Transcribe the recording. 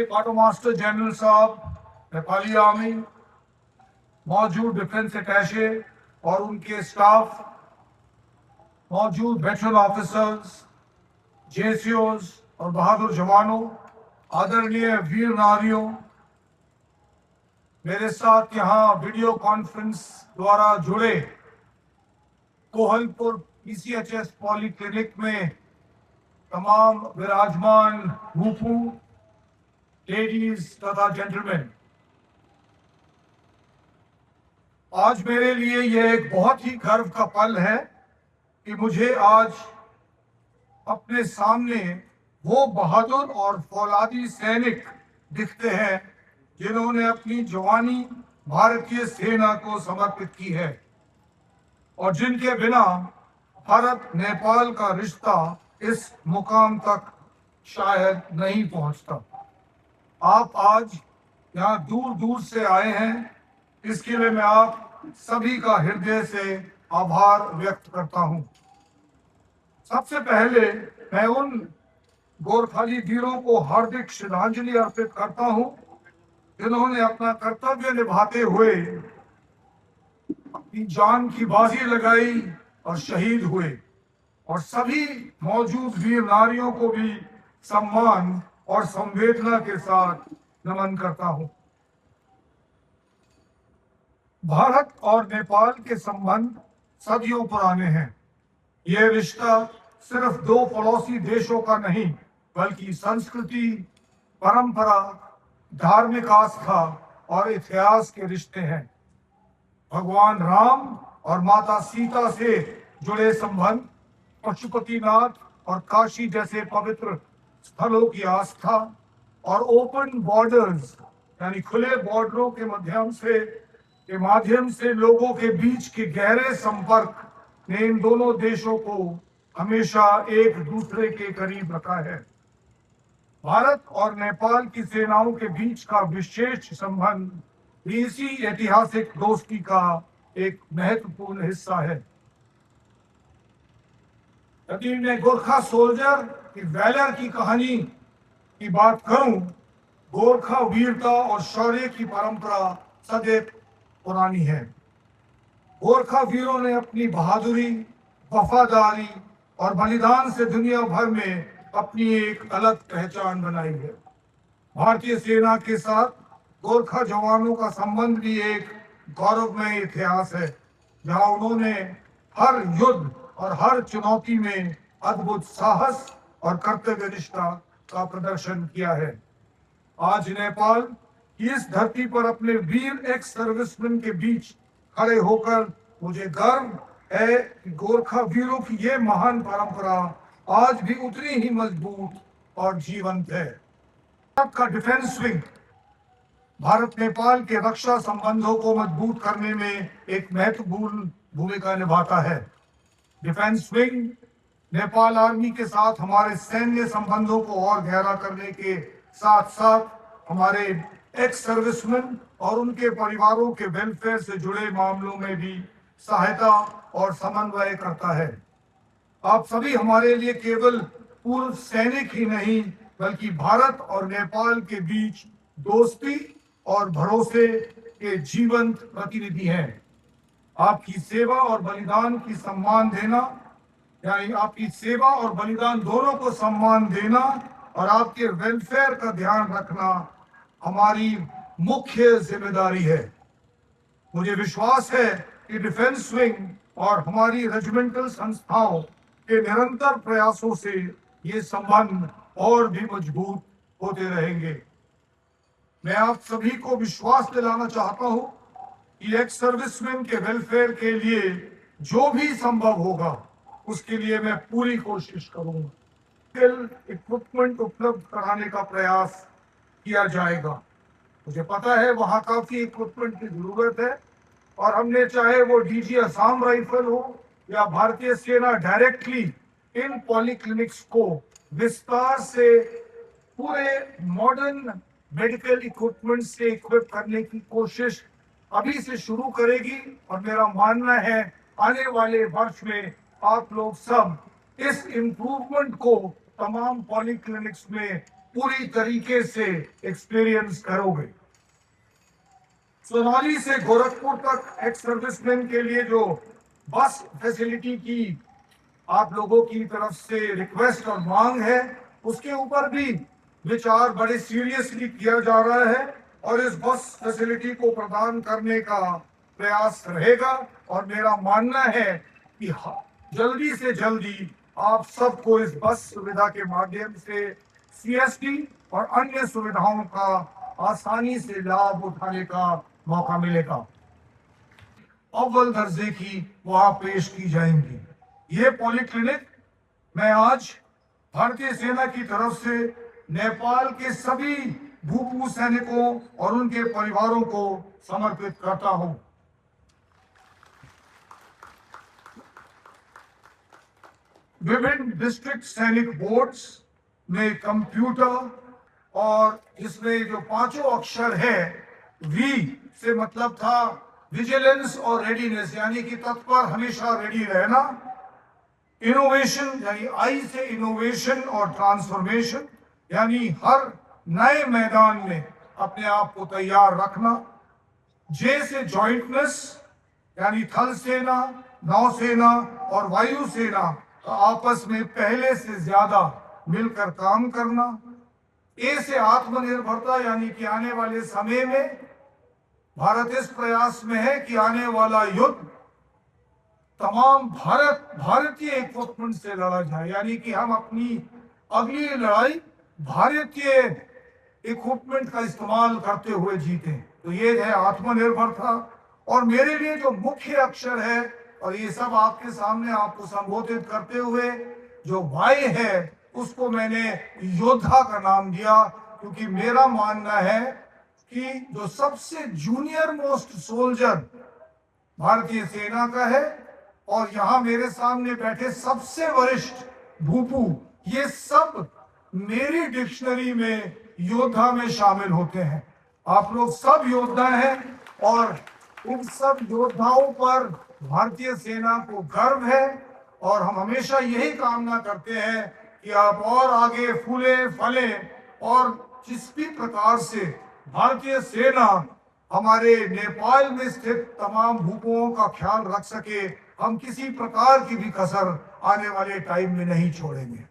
Quarter master general साहब, Nepali army, मौजूद defence अटैचे और उनके स्टाफ, मौजूद वेटरन ऑफिसर्स, जेसीओज और बहादुर जवानों, आदरणीय वीर नारियों, मेरे साथ यहाँ वीडियो कॉन्फ्रेंस द्वारा जुड़े कोहलपुर पीसीएचएस पॉलीक्लिनिक में तमाम विराजमान रूपू, लेडीज तथा जेंटलमैन, आज मेरे लिए यह एक बहुत ही गर्व का पल है कि मुझे आज अपने सामने वो बहादुर और फौलादी सैनिक दिखते हैं जिन्होंने अपनी जवानी भारतीय सेना को समर्पित की है और जिनके बिना भारत नेपाल का रिश्ता इस मुकाम तक शायद नहीं पहुंचता। आप आज यहाँ दूर दूर से आए हैं, इसके लिए मैं आप सभी का हृदय से आभार व्यक्त करता हूं। सबसे पहले मैं उन गोरखाली वीरों को हार्दिक श्रद्धांजलि अर्पित करता हूं जिन्होंने अपना कर्तव्य निभाते हुए अपनी जान की बाजी लगाई और शहीद हुए, और सभी मौजूद वीर नारियों को भी सम्मान और संवेदना के साथ नमन करता हूं। भारत और नेपाल के संबंध सदियों पुराने हैं। यह रिश्ता सिर्फ दो पड़ोसी देशों का नहीं, बल्कि संस्कृति, परंपरा, धार्मिक आस्था और इतिहास के रिश्ते हैं। भगवान राम और माता सीता से जुड़े संबंध, पशुपतिनाथ और काशी जैसे पवित्र स्थलों की आस्था और ओपन बॉर्डर्स यानी खुले बॉर्डरों के माध्यम से लोगों के बीच के गहरे संपर्क ने इन दोनों देशों को हमेशा एक दूसरे के करीब रखा है। भारत और नेपाल की सेनाओं के बीच का विशेष संबंध इसी ऐतिहासिक दोस्ती का एक महत्वपूर्ण हिस्सा है। यदि मैं गोरखा सोल्जर की वैलर की कहानी की बात करूं, गोरखा वीरता और शौर्य की परंपरा सदैव पुरानी है। गोरखा वीरों ने अपनी बहादुरी, वफादारी और बलिदान से दुनिया भर में अपनी एक अलग पहचान बनाई है। भारतीय सेना के साथ गोरखा जवानों का संबंध भी एक गौरवमय इतिहास है, जहां उन्होंने हर युद्ध और हर चुनौती में अद्भुत साहस और कर्तव्य निष्ठा का प्रदर्शन किया है। आज नेपाल की इस धरती पर अपने वीर एक्स सर्विसमैन के बीच खड़े होकर मुझे गर्व है कि गोरखा वीरों की ये महान परंपरा आज भी उतनी ही मजबूत और जीवंत है। भारत का डिफेंस विंग भारत नेपाल के रक्षा संबंधों को मजबूत करने में एक महत्वपूर्ण भूमिका निभाता है। डिफेंस विंग नेपाल आर्मी के साथ हमारे सैन्य संबंधों को और गहरा करने के साथ साथ हमारे एक्स सर्विसमैन और उनके परिवारों के वेलफेयर से जुड़े मामलों में भी सहायता और समन्वय करता है। आप सभी हमारे लिए केवल पूर्व सैनिक ही नहीं, बल्कि भारत और नेपाल के बीच दोस्ती और भरोसे के जीवंत प्रतिनिधि हैं। आपकी सेवा और बलिदान की सम्मान देना, यानी आपकी सेवा और बलिदान दोनों को सम्मान देना और आपके वेलफेयर का ध्यान रखना हमारी मुख्य जिम्मेदारी है। मुझे विश्वास है कि डिफेंस विंग और हमारी रेजिमेंटल संस्थाओं के निरंतर प्रयासों से ये संबंध और भी मजबूत होते रहेंगे। मैं आप सभी को विश्वास दिलाना चाहता हूं कि एक्स सर्विसमैन के वेलफेयर के लिए जो भी संभव होगा उसके लिए मैं पूरी कोशिश करूंगा। इक्विपमेंट उपलब्ध कराने का प्रयास किया जाएगा। मुझे पता है वहां काफी इक्विपमेंट की जरूरत है और हमने चाहे वो डीजी असम राइफल हो या भारतीय सेना डायरेक्टली इन पॉलीक्लिनिक्स को विस्तार से पूरे मॉडर्न मेडिकल इक्विपमेंट से इक्विप करने की कोशिश अभी से शुरू करेगी और मेरा मानना है आने वाले वर्ष में आप लोग सब इस इम्प्रूवमेंट को तमाम पॉलीक्लिनिक्स में पूरी तरीके से एक्सपीरियंस करोगे। सोनाली से गोरखपुर तक एक सर्विसमैन के लिए जो बस फैसिलिटी की आप लोगों की तरफ से रिक्वेस्ट और मांग है, उसके ऊपर भी विचार बड़े सीरियसली किया जा रहा है और इस बस फैसिलिटी को प्रदान करने का प्रयास रहेगा। और मेरा मानना है कि जल्दी से जल्दी आप सबको इस बस सुविधा के माध्यम से सीएसटी और अन्य सुविधाओं का आसानी से लाभ उठाने का मौका मिलेगा। अव्वल दर्जे की वहां पेश की जाएंगी। ये पॉलीक्लिनिक मैं आज भारतीय सेना की तरफ से नेपाल के सभी भूपू सैनिकों और उनके परिवारों को समर्पित करता हूं। विभिन्न डिस्ट्रिक्ट सैनिक बोर्ड्स में कंप्यूटर और इसमें जो 5 अक्षर है, वी से मतलब था विजिलेंस और रेडीनेस, यानी कि तत्पर हमेशा रेडी रहना। इनोवेशन यानी आई से इनोवेशन और ट्रांसफॉर्मेशन, यानी हर नए मैदान में अपने आप को तैयार रखना। जे से जॉइंटनेस, यानी थल सेना, नौसेना और वायु सेना आपस में पहले से ज्यादा मिलकर काम करना। ए से आत्मनिर्भरता, यानी कि आने वाले समय में भारत इस प्रयास में है कि आने वाला युद्ध तमाम भारतीय इक्विपमेंट से लड़ा जाए, यानी कि हम अपनी अगली लड़ाई भारतीय इक्विपमेंट का इस्तेमाल करते हुए जीते। तो ये है आत्मनिर्भरता। और मेरे लिए जो मुख्य अक्षर है, और ये सब आपके सामने आपको संबोधित करते हुए जो वाई है, उसको मैंने योद्धा का नाम दिया, क्योंकि मेरा मानना है कि जो सबसे जूनियर मोस्ट सोल्जर भारतीय सेना का है और यहाँ मेरे सामने बैठे सबसे वरिष्ठ भूपू, ये सब मेरी डिक्शनरी में योद्धा में शामिल होते हैं। आप लोग सब योद्धा हैं और इन सब योद्धाओं पर भारतीय सेना को गर्व है और हम हमेशा यही कामना करते हैं कि आप और आगे फूले फले और जिस भी प्रकार से भारतीय सेना हमारे नेपाल में स्थित तमाम भूपों का ख्याल रख सके, हम किसी प्रकार की भी कसर आने वाले टाइम में नहीं छोड़ेंगे।